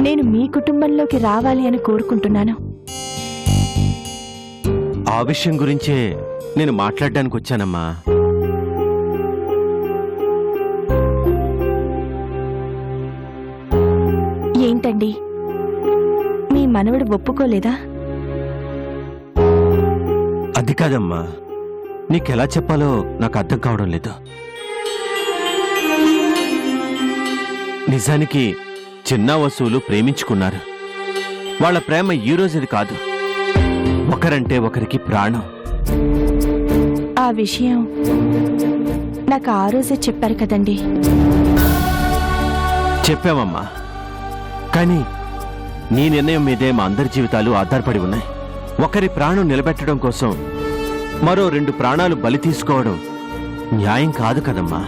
నేను మీ కుటుంబంలోకి రావాలి అని కోరుకుంటున్నాను. ఆ విషయం గురించే నేను మాట్లాడడానికి వచ్చానమ్మా. ఏంటండి, మీ మనవడు ఒప్పుకోలేదా? అది కాదమ్మా, నీకెలా చెప్పాలో నాకు అర్థం కావడం లేదు. నిజానికి చిన్న వసులు ప్రేమించుకున్నారు. వాళ్ళ ప్రేమ ఈ రోజుది కాదు, ఒకరంటే ఒకరికి ప్రాణం. ఆ విషయం నాకు ఆ రోజే చెప్పారు కదండి. చెప్పామమ్మా, కానీ నీ నిర్ణయం మీదే మా అందరి జీవితాలు ఆధారపడి ఉన్నాయి. ఒకరి ప్రాణం నిలబెట్టడం కోసం మరో 2 ప్రాణాలు బలి తీసుకోవడం న్యాయం కాదు కదమ్మా.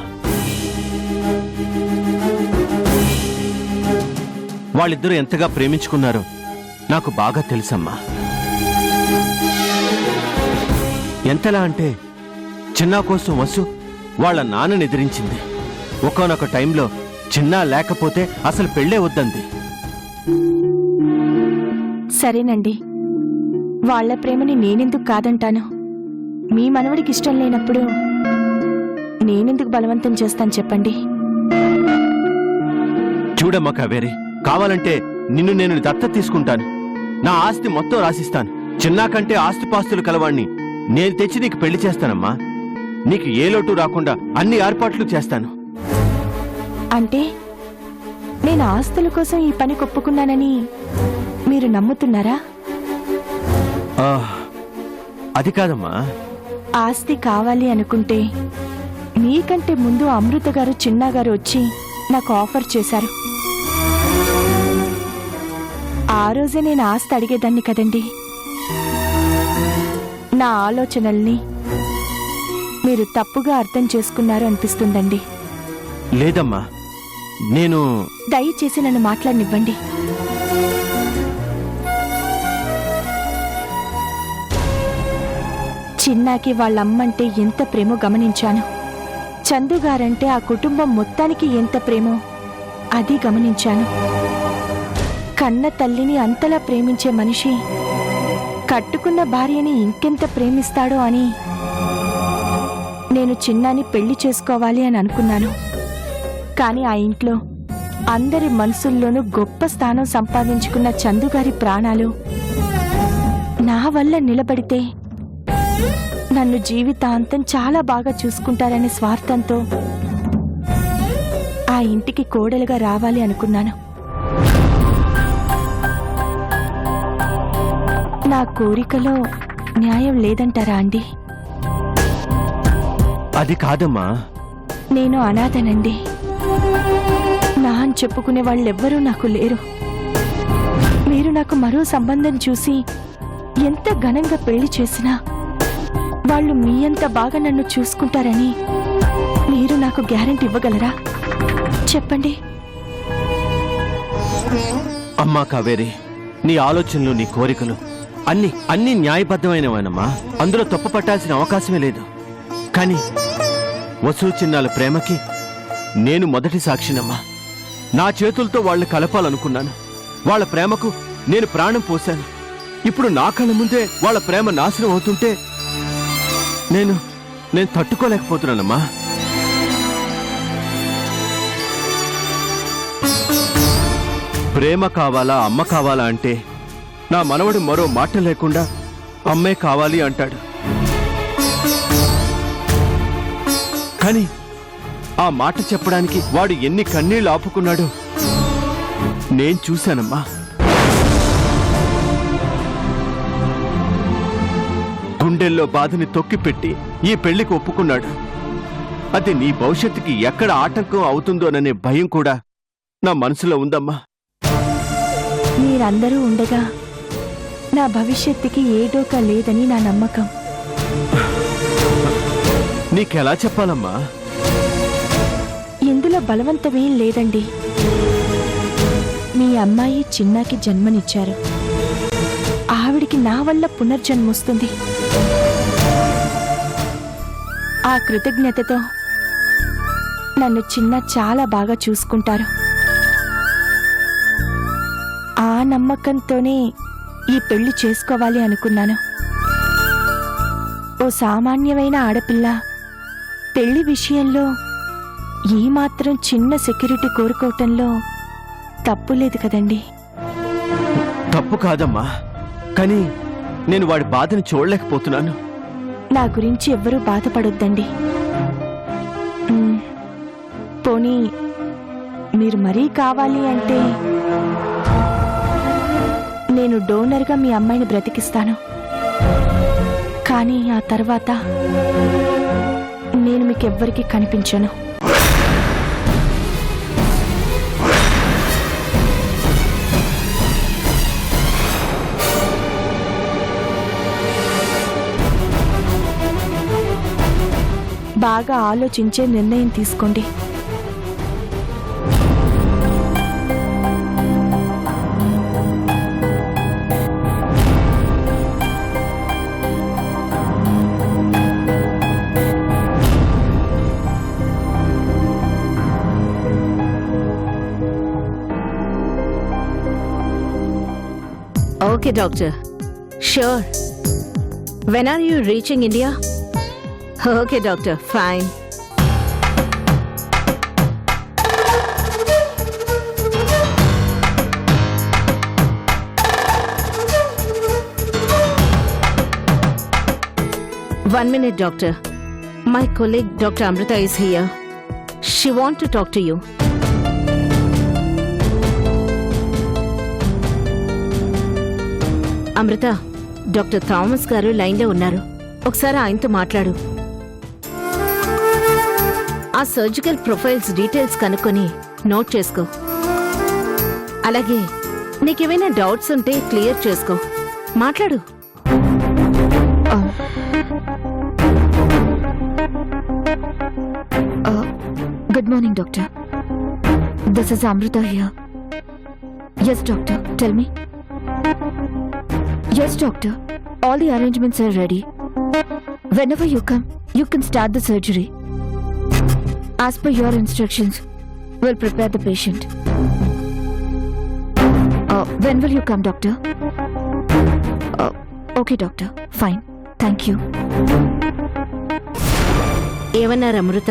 వాళ్ళిద్దరూ ఎంతగా ప్రేమించుకున్నారో నాకు బాగా తెలుసమ్మా. ఎంతలా అంటే చిన్నా కోసం వసు వాళ్ళ నాన్నని ఎదిరించింది. ఒకానొక టైంలో చిన్నా లేకపోతే అసలు పెళ్ళే వద్దంది. సరేనండి, వాళ్ల ప్రేమని నేనెందుకు కాదంటాను? మీ మనవడికి ఇష్టం లేనప్పుడు నేనెందుకు బలవంతం చేస్తాను చెప్పండి? చూడమ్మా కావేరి, కావాలంటే నిన్ను నేను దత్తత తీసుకుంటాను. నా ఆస్తి మొత్తం రాసిస్తాను. చిన్నాకంటే ఆస్తిపాస్తులు కలవాణ్ణి నేను తెచ్చి నీకు పెళ్లి చేస్తానమ్మా. నీకు ఏ లోటు రాకుండా అన్ని ఏర్పాట్లు చేస్తాను. అంటే నేను ఆస్తుల కోసం ఈ పని ఒప్పుకున్నానని మీరు నమ్ముతున్నారా? అది కాదమ్మా. ఆస్తి కావాలి అనుకుంటే మీకంటే ముందు అమృత గారు, చిన్నా గారు వచ్చి నాకు ఆఫర్ చేశారు. ఆ రోజే నేను ఆస్తి అడిగేదాన్ని కదండి. నా ఆలోచనల్ని మీరు తప్పుగా అర్థం చేసుకున్నారు అనిపిస్తుందండి. లేదమ్మా, నేను దయచేసి నన్ను మాట్లాడనివ్వండి. చిన్నాకి వాళ్ళమ్మంటే ఎంత ప్రేమో గమనించాను. చందుగారంటే ఆ కుటుంబం మొత్తానికి ఎంత ప్రేమో అది గమనించాను. కన్న తల్లిని అంతలా ప్రేమించే మనిషి కట్టుకున్న భార్యని ఇంకెంత ప్రేమిస్తాడో అని నేను చిన్నాని పెళ్లి చేసుకోవాలి అని అనుకున్నాను. కాని ఆ ఇంట్లో అందరి మనసుల్లోనూ గొప్ప స్థానం సంపాదించుకున్న చందుగారి ప్రాణాలు నా వల్ల నిలబడితే నన్ను జీవితాంతం చాలా బాగా చూసుకుంటారనే స్వార్థంతో ఆ ఇంటికి కోడలుగా రావాలి అనుకున్నాను. నా కోరికలో న్యాయం లేదంటారా అండి? అది కాదమ్మా. నేను అనాథనండి. నా అని చెప్పుకునే వాళ్ళెవ్వరూ నాకు లేరు. మీరు నాకు మరో సంబంధం చూసి ఎంత ఘనంగా పెళ్లి చేసినా వాళ్ళు మీ అంత బాగా నన్ను చూసుకుంటారని మీరు నాకు గ్యారెంటీ ఇవ్వగలరా? చెప్పండి. అమ్మా కావేరి, నీ ఆలోచనలు, నీ కోరికలు అన్ని న్యాయబద్ధమైనవేనమ్మా. అందులో తప్పు పట్టాల్సిన అవకాశమే లేదు. కానీ వసు చిన్నాల ప్రేమకి నేను మొదటి సాక్షినమ్మా. నా చేతులతో వాళ్ళని కలపాలనుకున్నాను. వాళ్ళ ప్రేమకు నేను ప్రాణం పోశాను. ఇప్పుడు నా కళ్ళ ముందే వాళ్ళ ప్రేమ నాశనం అవుతుంటే నేను తట్టుకోలేకపోతున్నానమ్మా. ప్రేమ కావాలా, అమ్మ కావాలా అంటే నా మనవడు మరో మాట లేకుండా అమ్మే కావాలి అంటాడు. కానీ ఆ మాట చెప్పడానికి వాడు ఎన్ని కన్నీళ్లు ఆపుకున్నాడో నేను చూశానమ్మా. గుండెల్లో బాధని తొక్కిపెట్టి ఈ పెళ్లికి ఒప్పుకున్నాడు. అది నీ భవిష్యత్తుకి ఎక్కడ ఆటంకం అవుతుందోననే భయం కూడా నా మనసులో ఉందమ్మా. మీరందరూ ఉండగా నా భవిష్యత్తుకి ఏడోక లేదని నా నమ్మకం. నీకెలా చెప్పాలమ్మా? ఇందులో బలవంతమేం లేదండి. మీ అమ్మాయి చిన్నాకి జన్మనిచ్చారు. ఆవిడికి నా వల్ల పునర్జన్మొస్తుంది. ఆ కృతజ్ఞతతో నన్ను చిన్న చాలా బాగా చూసుకుంటారు. నమ్మకంతోనే ఈ పెళ్లి చేసుకోవాలి అనుకున్నాను. ఓ సామాన్యమైన ఆడపిల్ల పెళ్లి విషయంలో ఈ మాత్రం చిన్న సెక్యూరిటీ కోరుకోవటంలో తప్పులేదు కదండి. తప్పు కాదమ్మా, కానీ నేను వాడి బాధని చూడలేకపోతున్నాను. నా గురించి ఎవ్వరూ బాధపడొద్దండి. పోనీ మీరు మరీ కావాలి అంటే నేను డోనర్గా మీ అమ్మాయిని బ్రతికిస్తాను. కానీ ఆ తర్వాత నేను మీకెవ్వరికీ కనిపించను. బాగా ఆలోచించే నిర్ణయం తీసుకోండి. Okay, doctor. Sure. When are you reaching India? Okay, doctor. Fine. One minute, doctor. My colleague, Dr. Amrita, is here. She wants to talk to you. Amrita, doctor Thomas గారు లైన్లో ఉన్నారు. ఒకసారి ఆయనతో మాట్లాడు. ఆ సర్జికల్ ప్రొఫైల్స్ డీటెయిల్స్ కనుక్కొని note చేసుకో. అలాగే నీకేమైనా డౌట్స్ ఉంటే క్లియర్ చేసుకో. మాట్లాడు. Good morning, doctor. This is Amrita here. Yes, doctor. Tell me. Yes, doctor. All the arrangements are ready. Whenever you come, you can start the surgery. As per your instructions, we'll prepare the patient. When will you come, doctor? Okay, doctor. Fine. Thank you. ఏమన్నారు అమృత?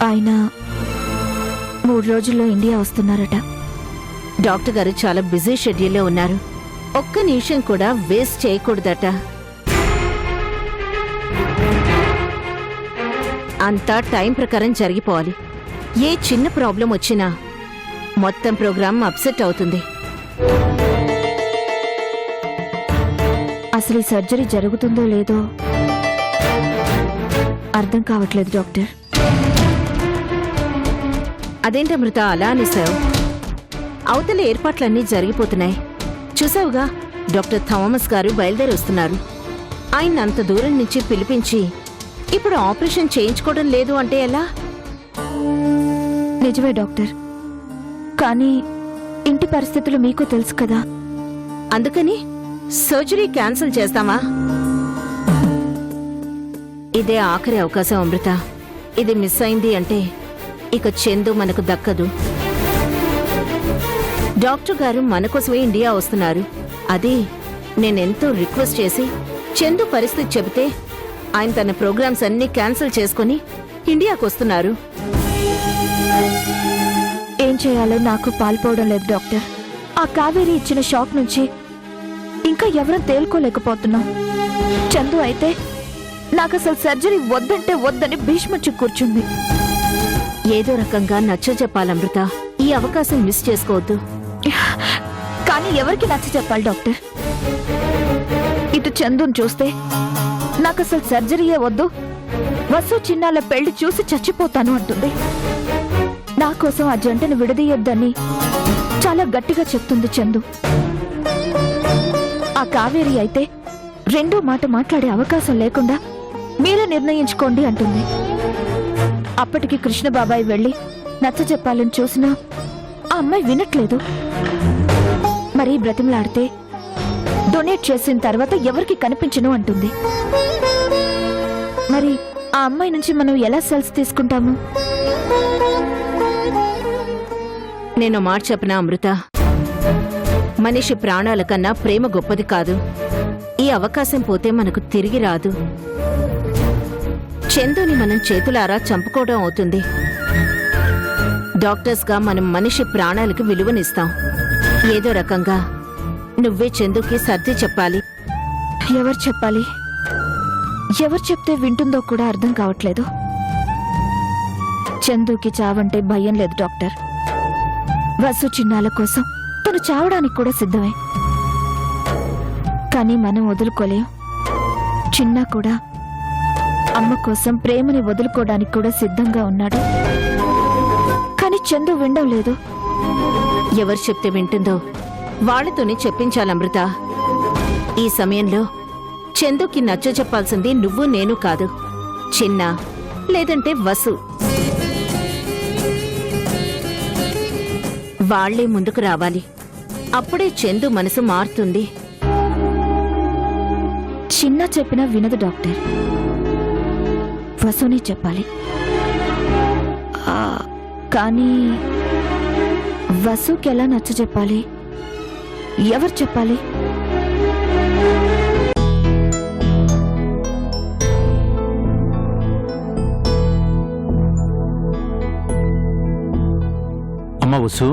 ఆయన 3 రోజుల్లో India వస్తున్నారట. Doctor గారు చాలా busy షెడ్యూల్లో ఉన్నారు. ఒక్క నిమిషం కూడా వేస్ట్ చేయకూడదట. అంతా టైం ప్రకారం జరిగిపోవాలి. ఏ చిన్న ప్రాబ్లం వచ్చినా మొత్తం ప్రోగ్రామ్ అప్సెట్ అవుతుంది. అసలు ఈ సర్జరీ జరుగుతుందో లేదో అర్థం కావట్లేదు డాక్టర్. అదేంటి అమృత అలా అనేసావు? అవతల ఏర్పాట్లన్నీ జరిగిపోతున్నాయి. చూసావుగా, డాక్టర్ థామస్ గారు బయలుదేరి వస్తున్నారు. ఆయన అంత దూరం నుంచి పిలిపించి ఇప్పుడు ఆపరేషన్ చేయించుకోవడం లేదు అంటే ఎలా? నిజమే డాక్టర్, కానీ ఇంటి పరిస్థితులు మీకు తెలుసు కదా. అందుకని సర్జరీ క్యాన్సిల్ చేస్తామా? ఇదే ఆఖరి అవకాశం అమృత. ఇది మిస్ అయింది అంటే ఇక చందు మనకు దక్కదు. డాక్టర్ గారు మన కోసమే ఇండియా వస్తున్నారు. అది నేనెంతో రిక్వెస్ట్ చేసి చందు పరిస్థితి చెబితే ఆయన తన ప్రోగ్రామ్స్ అన్ని క్యాన్సిల్ చేసుకుని ఇండియాకు వస్తున్నారు. ఏం చేయాలో నాకు పాల్పోవడం లేదు డాక్టర్. ఆ కావేరి ఇచ్చిన షాక్ నుంచి ఇంకా ఎవరూ తేలుకోలేకపోతున్నాం. చందు అయితే నాకు అసలు సర్జరీ వద్దంటే వద్దని భీష్మించి కూర్చుంది. ఏదో రకంగా నచ్చ చెప్పాలమృత. ఈ అవకాశం మిస్ చేసుకోవద్దు. కానీ ఎవరికి నచ్చ చెప్పాలి డాక్టర్? ఇటు చందుని చూస్తే నాకు అసలు సర్జరీయే వద్దు, వసు చిన్నాల పెళ్లి చూసి చచ్చిపోతాను అంటుంది. నా కోసం ఆ జంటను విడదీయొద్దని చాలా గట్టిగా చెప్తుంది చందు. ఆ కావేరి అయితే రెండో మాట మాట్లాడే అవకాశం లేకుండా మీరే నిర్ణయించుకోండి అంటుంది. అప్పటికి కృష్ణబాబాయ్ వెళ్ళి నచ్చ చెప్పాలని చూసినా ఆ అమ్మాయి వినట్లేదు. మరీ బ్రతిమలాడితే డొనేట్ చేసిన తర్వాత ఎవరికి కనిపించను అంటుంది. మరి ఆ అమ్మాయి నుంచి మనం ఎలా సెల్స్ తీసుకుంటాము? నేను మాట చెప్పనా అమృత, మనిషి ప్రాణాల కన్నా ప్రేమ గొప్పది కాదు. ఈ అవకాశం పోతే మనకు తిరిగి రాదు. చందుని మనం చేతులారా చంపుకోవడం అవుతుంది. డాక్టర్స్గా మనం మనిషి ప్రాణాలకు విలువనిస్తాం. ఏదో రకంగా నువ్వే చందుకి సర్ది చెప్పాలి. ఎవరు చెప్పాలి? ఎవరు చెప్తే వింటుందో కూడా అర్థం కావట్లేదు. చందుకి చావంటే భయం లేదు డాక్టర్. వసు చిన్నాల కోసం తను చావడానికి కూడా సిద్ధమే. కానీ మనం వదులుకోలేం. చిన్న కూడా అమ్మ కోసం ప్రేమని వదులుకోవడానికి కూడా సిద్ధంగా ఉన్నాడు. కానీ చందు వినడం లేదు. ఎవరు చెప్తే వింటుందో వాళ్లతోనే చెప్పించాలమృత. ఈ సమయంలో చందుకి నచ్చ చెప్పాల్సింది నువ్వు నేను కాదు, చిన్న లేదంటే వసు. వాళ్లే ముందుకు రావాలి. అప్పుడే చందు మనసు మారుతుంది. చిన్న చెప్పినా వినదు డాక్టర్. వసునే చెప్పాలి. కానీ వసుకి ఎలా నచ్చ చెప్పాలి? ఎవరు చెప్పాలి? అమ్మ వసు,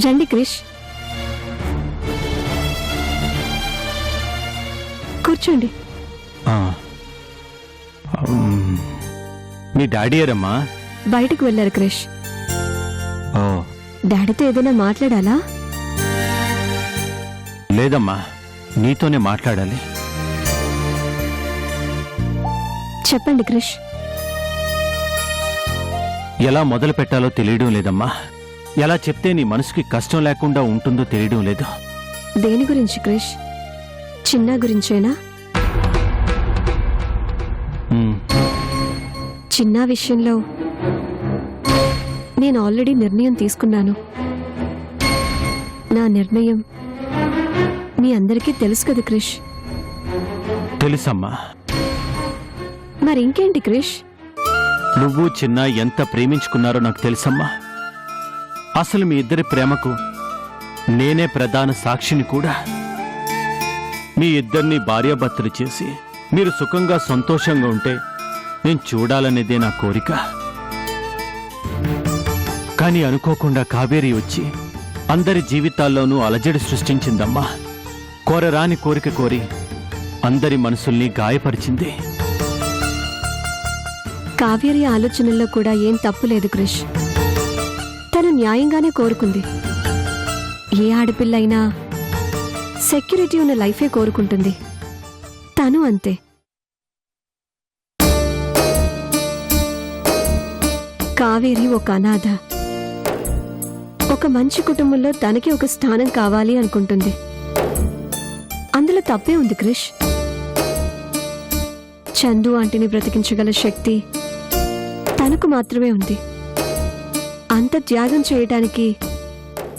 రండి క్రిష్, కూర్చోండి. మీ డాడీ ఏరమ్మా? బయటకు వెళ్ళారు క్రిష్. ఓ, డాడీతో ఏదైనా మాట్లాడాలా? లేదమ్మా, నీతోనే మాట్లాడాలి. చెప్పండి క్రిష్. ఎలా మొదలు పెట్టాలో తెలియడం లేదమ్మా. ఎలా చెప్తే నీ మనసుకి కష్టం లేకుండా ఉంటుందో తెలియడం లేదు. దేని గురించి క్రిష్? చిన్న గురించేనా? చిన్న విషయంలో నేను ఆల్రెడీ నిర్ణయం తీసుకున్నాను. నా నిర్ణయం మీ అందరికీ తెలుసు కదా క్రిష్. తెలుసమ్మా. మరింకేంటి క్రిష్? నువ్వు చిన్న ఎంత ప్రేమించుకున్నారో నాకు తెలుసమ్మా. అసలు మీ ఇద్దరి ప్రేమకు నేనే ప్రధాన సాక్షిని కూడా. మీ ఇద్దరిని భార్యాభర్తలు చేసి మీరు సుఖంగా సంతోషంగా ఉంటే నేను చూడాలనేదే నా కోరిక. కానీ అనుకోకుండా కావేరి వచ్చి అందరి జీవితాల్లోనూ అలజడి సృష్టించిందమ్మా. కోరరాని కోరిక కోరి అందరి మనసుల్ని గాయపరిచింది. కావేరి ఆలోచనల్లో కూడా ఏం తప్పు లేదు క్రిష్. తను న్యాయంగానే కోరుకుంది. ఏ ఆడపిల్లైనా సెక్యూరిటీ ఉన్న లైఫే కోరుకుంటుంది. తను అంతే. కావేరి ఒక అనాథ. ఒక మంచి కుటుంబంలో తనకి ఒక స్థానం కావాలి అనుకుంటుంది. అందులో తప్పే ఉంది క్రిష్. చందు ఆంటీని బ్రతికించగల శక్తి తనకు మాత్రమే ఉంది. అంత త్యాగం చేయటానికి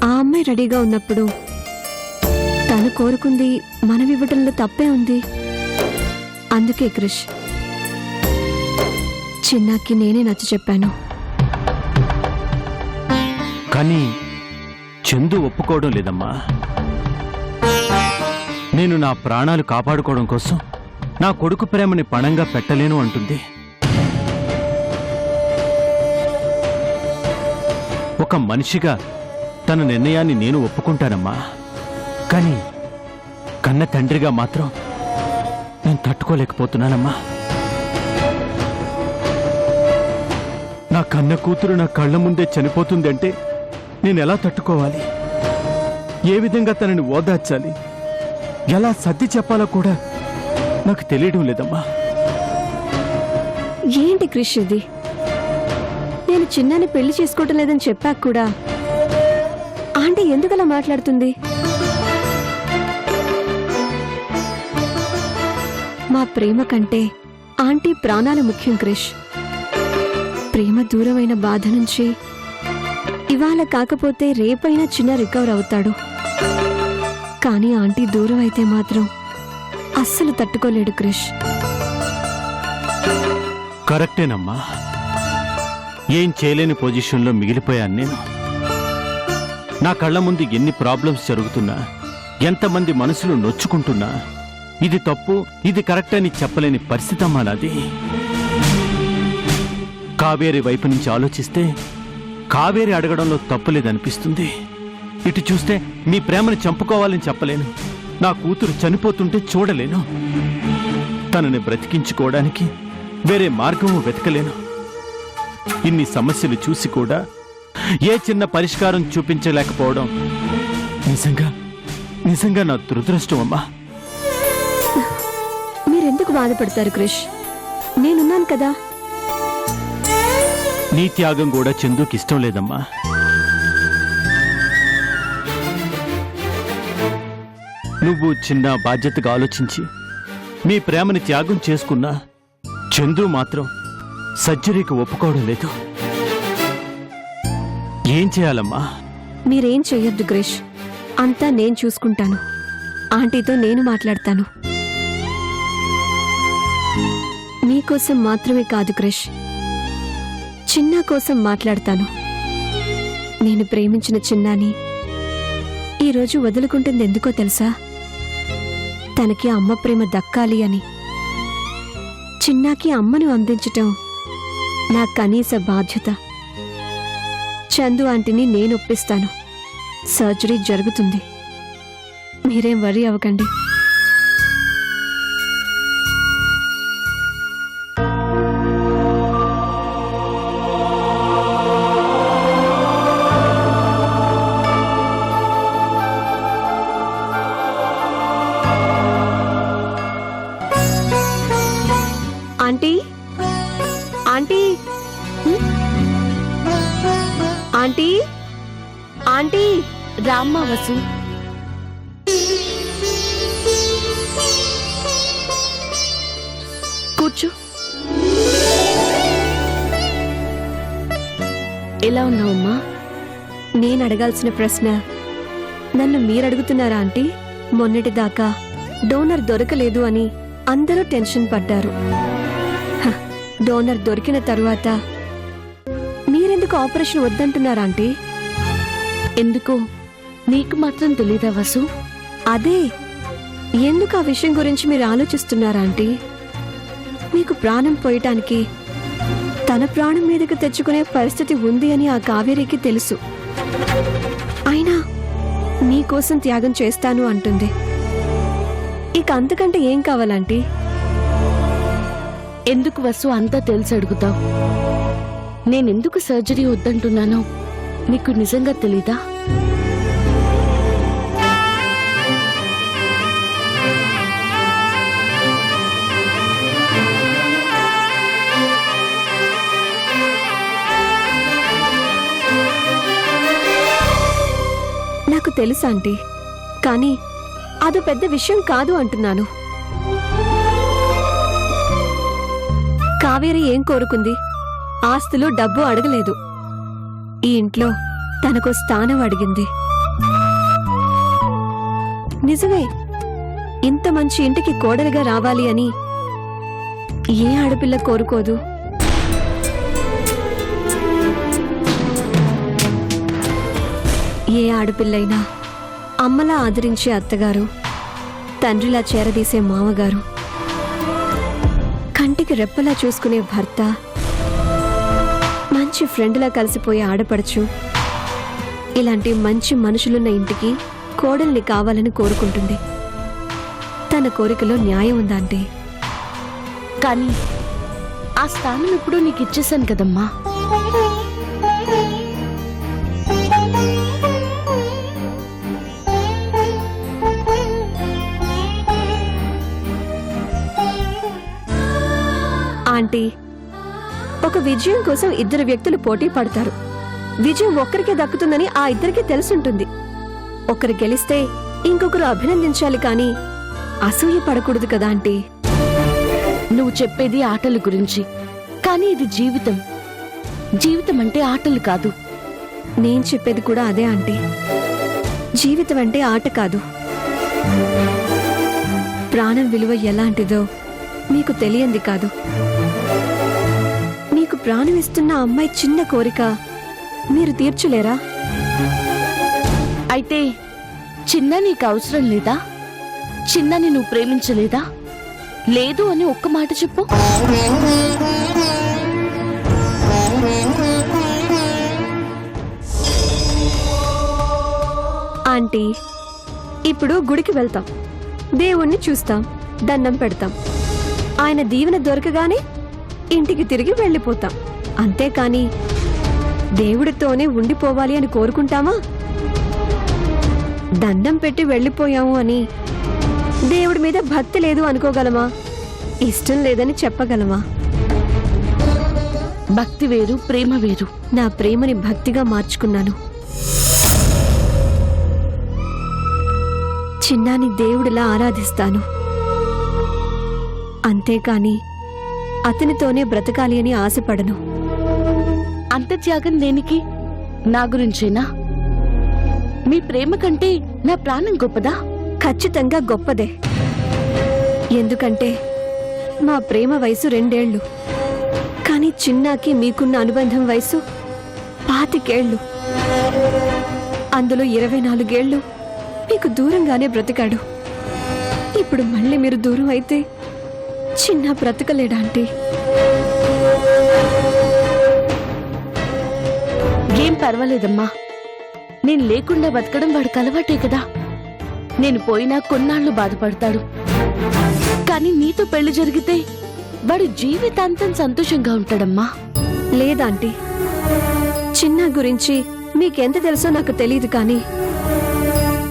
ఆ అమ్మాయి రెడీగా ఉన్నప్పుడు తను కోరుకుంది మనమివ్వటంలో తప్పే ఉంది. అందుకే క్రిష్, చిన్నాకి నేనే నచ్చ చెప్పాను. కానీ చందు ఒప్పుకోవడం లేదమ్మా. నేను నా ప్రాణాలు కాపాడుకోవడం కోసం నా కొడుకు ప్రేమని పణంగా పెట్టలేను అంటుంది. ఒక మనిషిగా తన నిర్ణయాన్ని నేను ఒప్పుకుంటానమ్మా. కానీ కన్న తండ్రిగా మాత్రం నేను తట్టుకోలేకపోతున్నానమ్మా. నా కన్న కూతురు నా కళ్ళ ముందే చనిపోతుందంటే నేనెలా తట్టుకోవాలి? ఏ విధంగా తనని ఓదార్చాలి? ఎలా సర్ది చెప్పాలో కూడా నాకు తెలియడం లేదమ్మా. ఏంటి క్రిష్ ఇది? నేను చిన్నాన్ని పెళ్లి చేసుకోవటం లేదని చెప్పాక కూడా ఆంటీ ఎందుకలా మాట్లాడుతుంది? మా ప్రేమ కంటే ఆంటీ ప్రాణాలు ముఖ్యం క్రిష్. ప్రేమ దూరమైన బాధ నుంచి ఇవాళ కాకపోతే రేపైనా చిన్న రికవర్ అవుతాడు. కానీ ఆంటీ దూరం అయితే మాత్రం అస్సలు తట్టుకోలేడు క్రిష్. కరెక్టేనమ్మా. ఏం చేయలేని పొజిషన్లో మిగిలిపోయాను నేను. నా కళ్ళ ముందు ఎన్ని ప్రాబ్లమ్స్ జరుగుతున్నా, ఎంతమంది మనసులు నొచ్చుకుంటున్నా, ఇది తప్పు ఇది కరెక్ట్ అని చెప్పలేని పరిస్థితి అమ్మా నాది. కావేరి వైపు నుంచి ఆలోచిస్తే కావేరి అడగడంలో తప్పులేదనిపిస్తుంది. ఇటు చూస్తే మీ ప్రేమను చంపుకోవాలని చెప్పలేను, నా కూతురు చనిపోతుంటే చూడలేను, తనని బ్రతికించుకోవడానికి వేరే మార్గము వెతకలేను. ఇన్ని సమస్యలు చూసి కూడా ఏ చిన్న పరిష్కారం చూపించలేకపోవడం నిజంగా నిజంగా నా దురదృష్టం అమ్మా. మీరెందుకు బాధపడతారు క్రిష్? నేనున్నాను కదా. నీ త్యాగం కూడా చందుకి ఇష్టం లేదమ్మా. నువ్వు చిన్న బాధ్యతగా ఆలోచించి మీ ప్రేమని త్యాగం చేసుకున్నా చందు మాత్రం సర్జరీకి ఒప్పుకోవడం లేదు. ఏం చేయాలమ్మా? మీరేం చెయ్యొద్దు క్రిష్, అంతా నేను చూసుకుంటాను. ఆంటీతో నేను మాట్లాడతాను. మీకోసం మాత్రమే కాదు క్రిష్, చిన్న కోసం మాట్లాడతాను. నేను ప్రేమించిన చిన్నాని ఈరోజు వదులుకుంటుంది ఎందుకో తెలుసా? తనకి అమ్మ ప్రేమ దక్కాలి అని. చిన్నాకి అమ్మను అందించటం నా కనీస బాధ్యత. చందు ఆంటీని నేను ఒప్పిస్తాను. సర్జరీ జరుగుతుంది. మీరేం వరీ అవ్వకండి. ఆంటీ, ఆంటీ, ఆంటీ, ఆంటీ, రామ్మా వసు. కూర్చో. ఎలా ఉన్నావమ్మా? నేను అడగాల్సిన ప్రశ్న నన్ను మీరడుగుతున్నారా ఆంటీ? మొన్నటిదాకా డోనర్ దొరకలేదు అని అందరూ టెన్షన్ పడ్డారు. డోనర్ దొరికిన తరువాత మీరెందుకు ఆపరేషన్ వద్దంటున్నారా ఆంటీ? ఎందుకో నీకు మాత్రం తెలీదా వసు? అదే, ఎందుకు ఆ విషయం గురించి మీరు ఆలోచిస్తున్నారా ఆంటీ? మీకు ప్రాణం పోయటానికి తన ప్రాణం మీదకి తెచ్చుకునే పరిస్థితి ఉంది అని ఆ కావేరికి తెలుసు. అయినా మీకోసం త్యాగం చేస్తాను అంటుంది. ఇక అంతకంటే ఏం కావాలంటీ? ఎందుకు వసు అంతా తెలిసి అడుగుతావు? నేనెందుకు సర్జరీ వద్దంటున్నానో నీకు నిజంగా తెలీదా? నాకు తెలుసా ఆంటీ, కానీ అదో పెద్ద విషయం కాదు అంటున్నాను. కావేరి ఏం కోరుకుంది? ఆస్తులు డబ్బు అడగలేదు. ఈ ఇంట్లో తనకు స్థానం అడిగింది. నిజమే, ఇంత మంచి ఇంటికి కోడలిగా రావాలి అని ఏ ఆడపిల్ల కోరుకోదు? ఏ ఆడపిల్లైనా అమ్మలా ఆదరించే అత్తగారు, తండ్రిలా చేరదీసే మామగారు, కంటికి రెప్పలా చూసుకునే భర్త, మంచి ఫ్రెండ్లా కలిసిపోయే ఆడపడచ్చు, ఇలాంటి మంచి మనుషులున్న ఇంటికి కోడల్ని కావాలని కోరుకుంటుంది. తన కోరికలో న్యాయం ఉందా అంటే? కానీ ఆ స్థానం ఎప్పుడూ నీకు ఇచ్చేసాను కదమ్మా. ఆంటీ, ఒక విజయం కోసం ఇద్దరు వ్యక్తులు పోటీ పడతారు. విజయం ఒక్కరికే దక్కుతుందని ఆ ఇద్దరికీ తెలుసుంటుంది. ఒకరు గెలిస్తే ఇంకొకరు అభినందించాలి, కానీ అసూయ పడకూడదు కదా ఆంటీ? నువ్వు చెప్పేది ఆటల గురించి, కానీ ఇది జీవితం. జీవితం అంటే ఆటలు కాదు. నేను చెప్పేది కూడా అదే ఆంటీ. జీవితం అంటే ఆట కాదు. ప్రాణం విలువ ఎలాంటిదో మీకు తెలియంది కాదు. ప్రాణం ఇస్తున్న ఆ అమ్మాయి చిన్న కోరిక మీరు తీర్చలేరా? అయితే చిన్న నీకు అవసరం లేదా? చిన్నని నువ్వు ప్రేమించలేదా? లేదు అని ఒక్క మాట చెప్పు. ఆంటీ, ఇప్పుడు గుడికి వెళ్తాం, దేవుణ్ణి చూస్తాం, దండం పెడతాం. ఆయన దీవెన దొరకగానే ఇంటికి తిరిగి వెళ్ళిపోతాం. అంతేకాని దేవుడితోనే ఉండిపోవాలి అని కోరుకుంటామా? దండం పెట్టి వెళ్ళిపోయాము అని దేవుడి మీద భక్తి లేదు అనుకోగలమా? ఇష్టం లేదని చెప్పగలమా? భక్తి వేరు, ప్రేమ వేరు. నా ప్రేమని భక్తిగా మార్చుకున్నాను. చిన్నాని దేవుడిలా ఆరాధిస్తాను. అంతేకాని అతనితోనే బ్రతకాలి అని ఆశపడను. అంత త్యాగం దేనికి? నా గురించేనా? మీ ప్రేమ కంటే నా ప్రాణం గొప్పదా? ఖచ్చితంగా గొప్పదే. ఎందుకంటే మా ప్రేమ వయసు 2 ఏళ్లు, కానీ చిన్నాకి మీకున్న అనుబంధం వయసు 25 ఏళ్లు. అందులో 24 ఏళ్లు మీకు దూరంగానే బ్రతికాడు. ఇప్పుడు మళ్ళీ మీరు దూరం అయితే చిన్న బ్రతకలేడా ఆంటీ? ఏం పర్వాలేదమ్మా. నేను లేకుండా బతకడం వాడికి అలవాటే కదా. నేను పోయినా కొన్నాళ్ళు బాధపడతాడు. కానీ నీతో పెళ్లి జరిగితే వాడు జీవితాంతం సంతోషంగా ఉంటాడమ్మా. లేదాంటీ, చిన్న గురించి మీకెంత తెలుసో నాకు తెలియదు, కానీ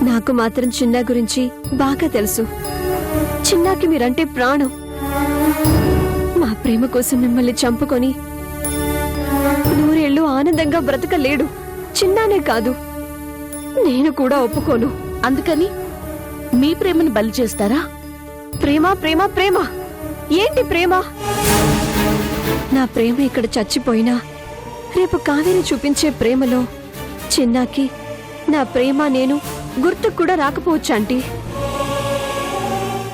నాకు మాత్రం చిన్న గురించి బాగా తెలుసు. చిన్నాకి మీరంటే ప్రాణం. మా ప్రేమ కోసం మిమ్మల్ని చంపుకొని 100 ఏళ్ళు ఆనందంగా బ్రతకలేడు. చిన్నానే కాదు, నేను కూడా ఒప్పుకోను. అందుకని మీ ప్రేమను బలి చేస్తారా? ప్రేమ ప్రేమ ప్రేమ ఏంటి ప్రేమ? నా ప్రేమ ఇక్కడ చచ్చిపోయినా రేపు కావేరి చూపించే ప్రేమలో చిన్నాకి నా ప్రేమ నేను గుర్తుకు కూడా రాకపోవచ్చు ఆంటీ.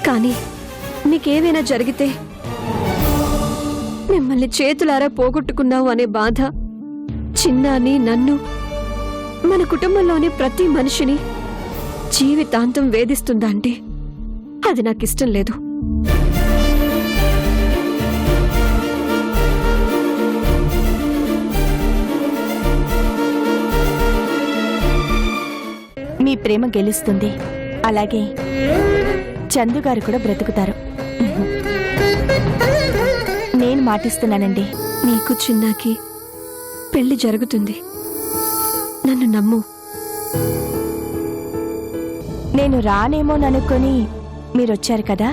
కానీ మీకేమైనా జరిగితే మిమ్మల్ని చేతులారా పోగొట్టుకున్నావు అనే బాధ చిన్నాని, నన్ను, మన కుటుంబంలోని ప్రతి మనిషిని జీవితాంతం వేధిస్తుందా అంటే అది నాకిష్టం లేదు. మీ ప్రేమ గెలుస్తుంది. అలాగే చందు గారు కూడా బ్రతుకుతారు. నేను మాటిస్తున్నానండి. నీకు చిన్నాకి పెళ్లి జరుగుతుంది. నన్ను నమ్ము. నేను రానేమోననుకొని మీరొచ్చారు కదా.